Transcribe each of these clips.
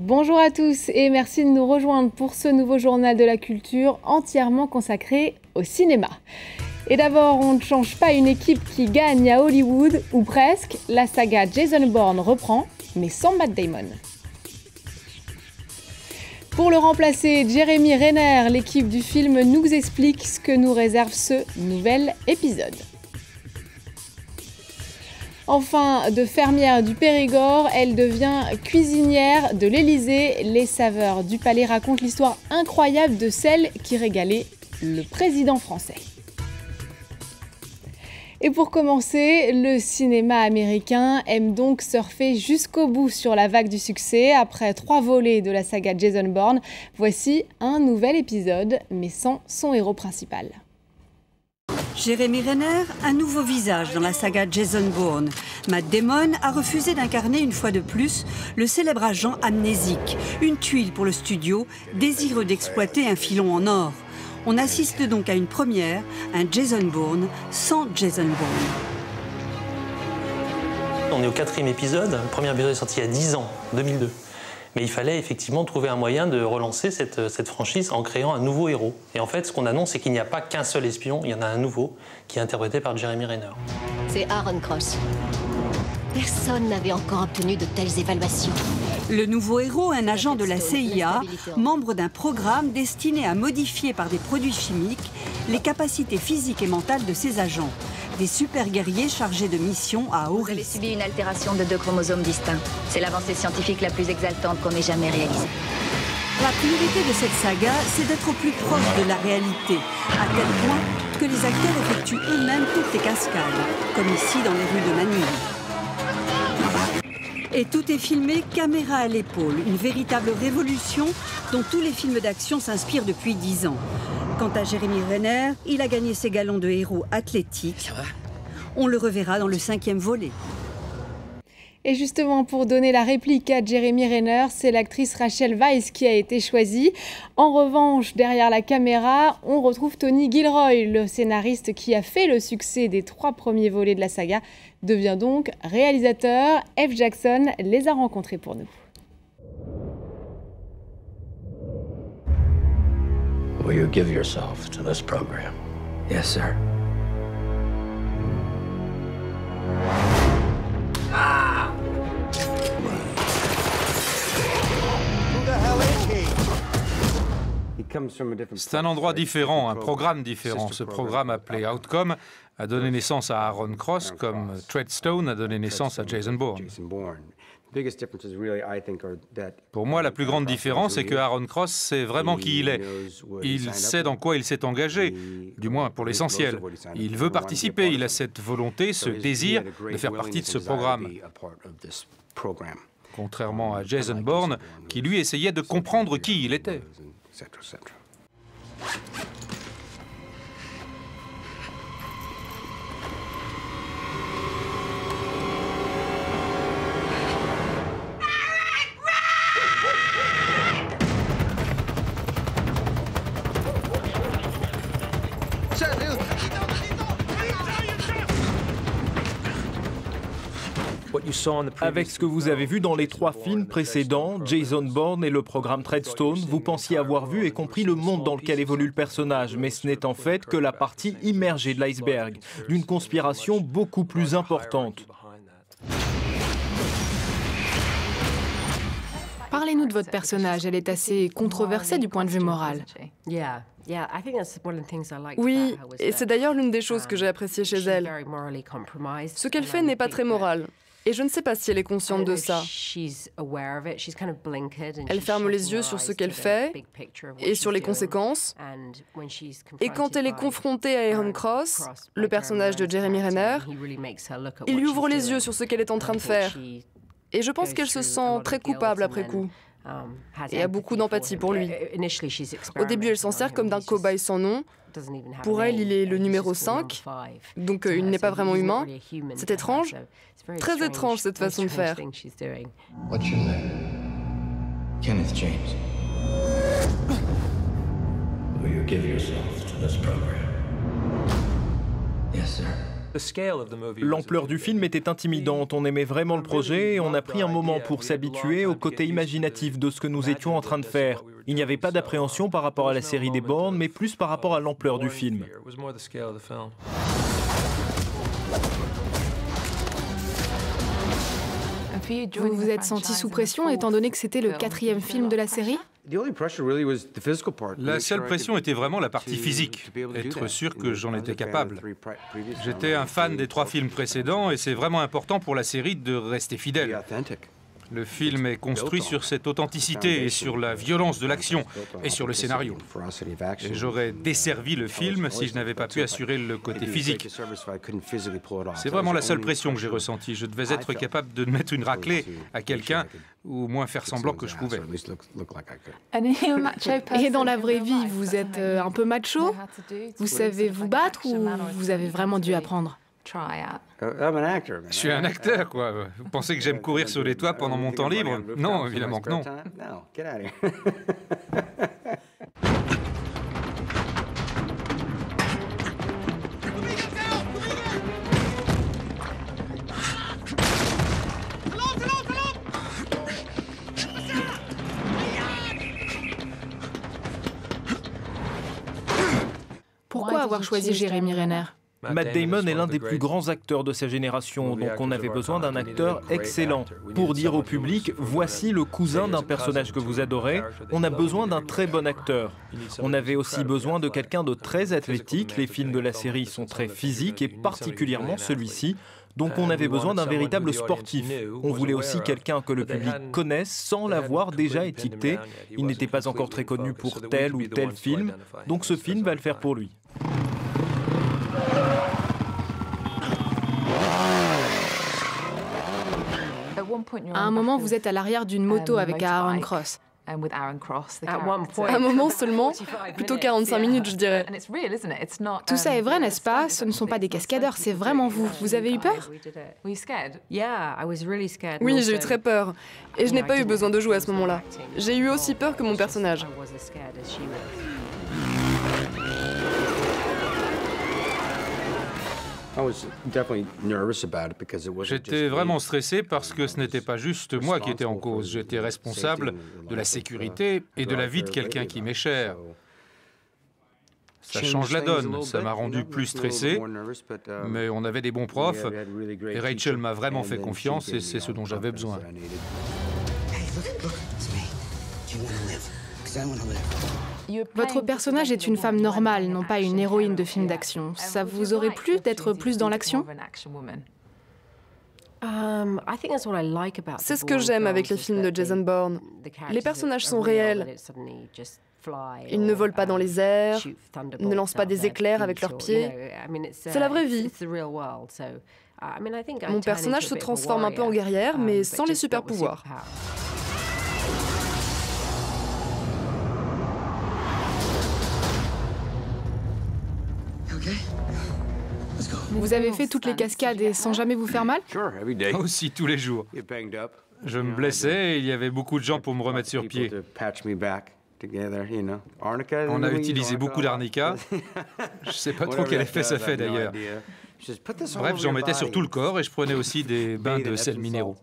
Bonjour à tous et merci de nous rejoindre pour ce nouveau journal de la culture entièrement consacré au cinéma. Et d'abord, on ne change pas une équipe qui gagne à Hollywood, ou presque. La saga Jason Bourne reprend, mais sans Matt Damon. Pour le remplacer, Jeremy Renner, l'équipe du film nous explique ce que nous réserve ce nouvel épisode. Enfin, de fermière du Périgord, elle devient cuisinière de l'Élysée. Les saveurs du palais racontent l'histoire incroyable de celle qui régalait le président français. Et pour commencer, le cinéma américain aime donc surfer jusqu'au bout sur la vague du succès. Après 3 volets de la saga Jason Bourne, voici un nouvel épisode, mais sans son héros principal. Jeremy Renner, un nouveau visage dans la saga Jason Bourne. Matt Damon a refusé d'incarner une fois de plus le célèbre agent amnésique, une tuile pour le studio, désireux d'exploiter un filon en or. On assiste donc à une première, un Jason Bourne sans Jason Bourne. On est au 4e épisode, le premier épisode est sorti il y a 10 ans, 2002. Mais il fallait effectivement trouver un moyen de relancer cette franchise en créant un nouveau héros. Et en fait, ce qu'on annonce, c'est qu'il n'y a pas qu'un seul espion, il y en a un nouveau, qui est interprété par Jeremy Renner. C'est Aaron Cross. Personne n'avait encore obtenu de telles évaluations. Le nouveau héros, un agent de la CIA, membre d'un programme destiné à modifier par des produits chimiques les capacités physiques et mentales de ses agents. Des super guerriers chargés de missions à haut risque. Vous avez subi une altération de 2 chromosomes distincts. C'est l'avancée scientifique la plus exaltante qu'on ait jamais réalisée. La priorité de cette saga, c'est d'être au plus proche de la réalité, à tel point que les acteurs effectuent eux-mêmes toutes les cascades, comme ici dans les rues de Manille. Et tout est filmé caméra à l'épaule, une véritable révolution dont tous les films d'action s'inspirent depuis 10 ans. Quant à Jeremy Renner, il a gagné ses galons de héros athlétique. On le reverra dans le 5e volet. Et justement, pour donner la réplique à Jeremy Renner, c'est l'actrice Rachel Weisz qui a été choisie. En revanche, derrière la caméra, on retrouve Tony Gilroy, le scénariste qui a fait le succès des 3 premiers volets de la saga, devient donc réalisateur. F. Jackson les a rencontrés pour nous. Will you give yourself to this program? Yes, sir. C'est un endroit différent, un programme différent. Ce programme appelé Outcome a donné naissance à Aaron Cross, comme Treadstone a donné naissance à Jason Bourne. Pour moi, la plus grande différence, c'est que Aaron Cross sait vraiment qui il est. Il sait dans quoi il s'est engagé, du moins pour l'essentiel. Il veut participer, il a cette volonté, ce désir de faire partie de ce programme. Contrairement à Jason Bourne, qui lui essayait de comprendre qui il était. Avec ce que vous avez vu dans les 3 films précédents, Jason Bourne et le programme Treadstone, vous pensiez avoir vu et compris le monde dans lequel évolue le personnage, mais ce n'est en fait que la partie immergée de l'iceberg, d'une conspiration beaucoup plus importante. Parlez-nous de votre personnage, elle est assez controversée du point de vue moral. Oui, et c'est d'ailleurs l'une des choses que j'ai appréciées chez elle. Ce qu'elle fait n'est pas très moral. Et je ne sais pas si elle est consciente de ça. Elle ferme les yeux sur ce qu'elle fait et sur les conséquences. Et quand elle est confrontée à Aaron Cross, le personnage de Jeremy Renner, il lui ouvre les yeux sur ce qu'elle est en train de faire. Et je pense qu'elle se sent très coupable après coup. Et a beaucoup d'empathie pour lui. Au début, elle s'en sert comme d'un cobaye sans nom. Pour elle, il est le numéro 5, donc il n'est pas vraiment humain. C'est étrange. Très étrange, cette façon de faire. What's your name? Kenneth James. Will you give yourself to this program? Yes, sir. L'ampleur du film était intimidante, on aimait vraiment le projet et on a pris un moment pour s'habituer au côté imaginatif de ce que nous étions en train de faire. Il n'y avait pas d'appréhension par rapport à la série des Bourne, mais plus par rapport à l'ampleur du film. Vous vous êtes senti sous pression étant donné que c'était le 4e film de la série? La seule pression était vraiment la partie physique, être sûr que j'en étais capable. J'étais un fan des 3 films précédents et c'est vraiment important pour la série de rester fidèle. Le film est construit sur cette authenticité et sur la violence de l'action et sur le scénario. Et j'aurais desservi le film si je n'avais pas pu assurer le côté physique. C'est vraiment la seule pression que j'ai ressentie. Je devais être capable de mettre une raclée à quelqu'un ou au moins faire semblant que je pouvais. Et dans la vraie vie, vous êtes un peu macho? Vous savez vous battre ou vous avez vraiment dû apprendre? Je suis un acteur, quoi. Vous pensez que j'aime courir sur les toits pendant mon temps libre? Non, évidemment que non. Pourquoi avoir choisi Jérémy Renner? Matt Damon est l'un des plus grands acteurs de sa génération, donc on avait besoin d'un acteur excellent. Pour dire au public, voici le cousin d'un personnage que vous adorez, on a besoin d'un très bon acteur. On avait aussi besoin de quelqu'un de très athlétique, les films de la série sont très physiques et particulièrement celui-ci. Donc on avait besoin d'un véritable sportif. On voulait aussi quelqu'un que le public connaisse sans l'avoir déjà étiqueté. Il n'était pas encore très connu pour tel ou tel film, donc ce film va le faire pour lui. À un moment, vous êtes à l'arrière d'une moto avec Aaron Cross. Un moment seulement, plutôt 45 minutes, je dirais. Tout ça est vrai, n'est-ce pas? Ce ne sont pas des cascadeurs, c'est vraiment vous. Vous avez eu peur? Oui, j'ai eu très peur. Et je n'ai pas eu besoin de jouer à ce moment-là. J'ai eu aussi peur que mon personnage. J'étais vraiment stressé parce que ce n'était pas juste moi qui étais en cause. J'étais responsable de la sécurité et de la vie de quelqu'un qui m'est cher. Ça change la donne, ça m'a rendu plus stressé, mais on avait des bons profs et Rachel m'a vraiment fait confiance et c'est ce dont j'avais besoin. Votre personnage est une femme normale, non pas une héroïne de film d'action. Ça vous aurait plu d'être plus dans l'action? C'est ce que j'aime avec les films de Jason Bourne. Les personnages sont réels. Ils ne volent pas dans les airs, ne lancent pas des éclairs avec leurs pieds. C'est la vraie vie. Mon personnage se transforme un peu en guerrière, mais sans les super pouvoirs. Vous avez fait toutes les cascades et sans jamais vous faire mal? Aussi tous les jours. Je me blessais et il y avait beaucoup de gens pour me remettre sur pied. On a utilisé beaucoup d'arnica. Je ne sais pas trop quel effet ça fait d'ailleurs. Bref, j'en mettais sur tout le corps et je prenais aussi des bains de sels minéraux.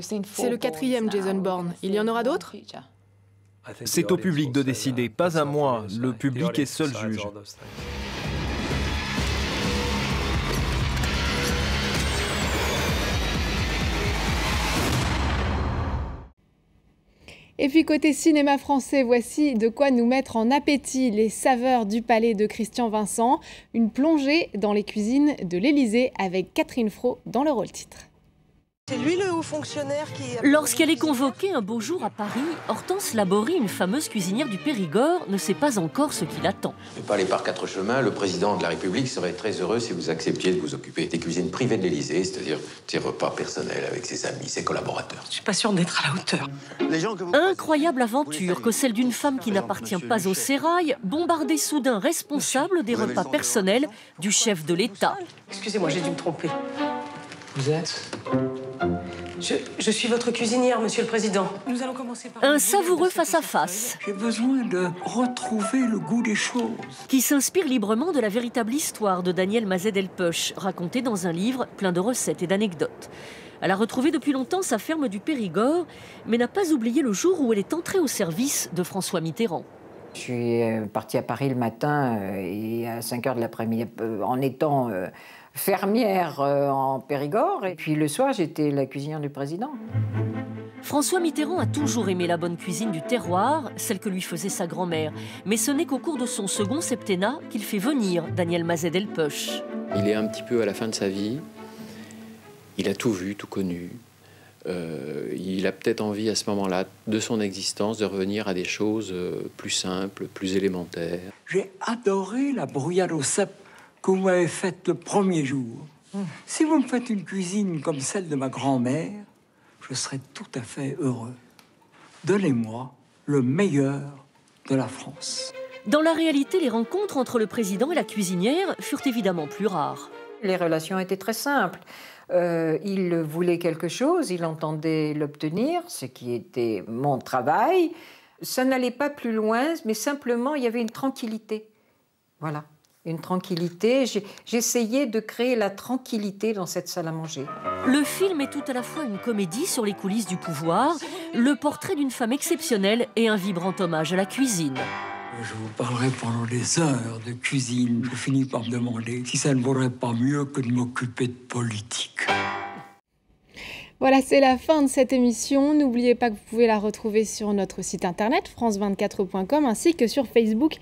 C'est le 4e Jason Bourne. Il y en aura d'autres? C'est au public de décider, pas à moi. Le public est seul juge. Et puis côté cinéma français, voici de quoi nous mettre en appétit les saveurs du palais de Christian Vincent. Une plongée dans les cuisines de l'Élysée avec Catherine Fro dans le rôle titre. C'est lui le haut fonctionnaire qui... Lorsqu'elle est convoquée un beau jour à Paris, Hortense Laborie, une fameuse cuisinière du Périgord, ne sait pas encore ce qui l'attend. Ne pas aller par quatre chemins, le président de la République serait très heureux si vous acceptiez de vous occuper des cuisines privées de l'Élysée, c'est-à-dire des repas personnels avec ses amis, ses collaborateurs. Je suis pas sûre d'être à la hauteur. Incroyable aventure que celle d'une femme qui n'appartient pas au sérail, bombardée soudain responsable des repas personnels du chef de l'État. Excusez-moi, j'ai dû me tromper. Vous êtes Je suis votre cuisinière, Monsieur le Président. Nous allons commencer par... Un savoureux face-à-face. J'ai besoin de retrouver le goût des choses. Qui s'inspire librement de la véritable histoire de Daniel Mazet-Delpech, racontée dans un livre plein de recettes et d'anecdotes. Elle a retrouvé depuis longtemps sa ferme du Périgord, mais n'a pas oublié le jour où elle est entrée au service de François Mitterrand. Je suis partie à Paris le matin et à 5 h de l'après-midi, en étant fermière en Périgord. Et puis le soir, j'étais la cuisinière du président. François Mitterrand a toujours aimé la bonne cuisine du terroir, celle que lui faisait sa grand-mère. Mais ce n'est qu'au cours de son second septennat qu'il fait venir Daniel Mazet-Delpech. Il est un petit peu à la fin de sa vie. Il a tout vu, tout connu. Il a peut-être envie à ce moment-là de son existence de revenir à des choses plus simples, plus élémentaires. J'ai adoré la brouillade au cèpe que vous m'avez faite le premier jour. Si vous me faites une cuisine comme celle de ma grand-mère, je serai tout à fait heureux. Donnez-moi le meilleur de la France. Dans la réalité, les rencontres entre le président et la cuisinière furent évidemment plus rares. Les relations étaient très simples. Il voulait quelque chose, il entendait l'obtenir, ce qui était mon travail. Ça n'allait pas plus loin, mais simplement, il y avait une tranquillité. Voilà, une tranquillité. J'essayais de créer la tranquillité dans cette salle à manger. Le film est tout à la fois une comédie sur les coulisses du pouvoir, le portrait d'une femme exceptionnelle et un vibrant hommage à la cuisine. Je vous parlerai pendant des heures de cuisine. Je finis par me demander si ça ne vaudrait pas mieux que de m'occuper de politique. Voilà, c'est la fin de cette émission. N'oubliez pas que vous pouvez la retrouver sur notre site internet france24.com ainsi que sur Facebook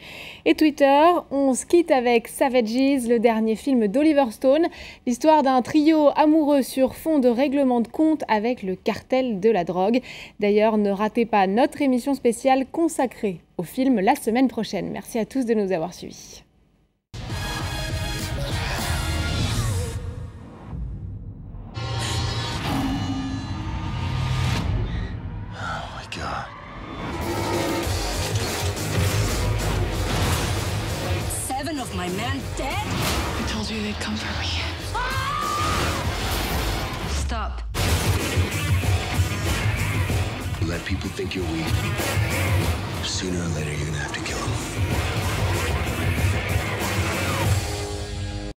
et Twitter. On se quitte avec Savages, le dernier film d'Oliver Stone, l'histoire d'un trio amoureux sur fond de règlement de compte avec le cartel de la drogue. D'ailleurs, ne ratez pas notre émission spéciale consacrée au film la semaine prochaine. Merci à tous de nous avoir suivis. God. 7 of my men dead? I told you they'd come for me. Stop. Let people think you're weak. Sooner or later, you're gonna have to kill them.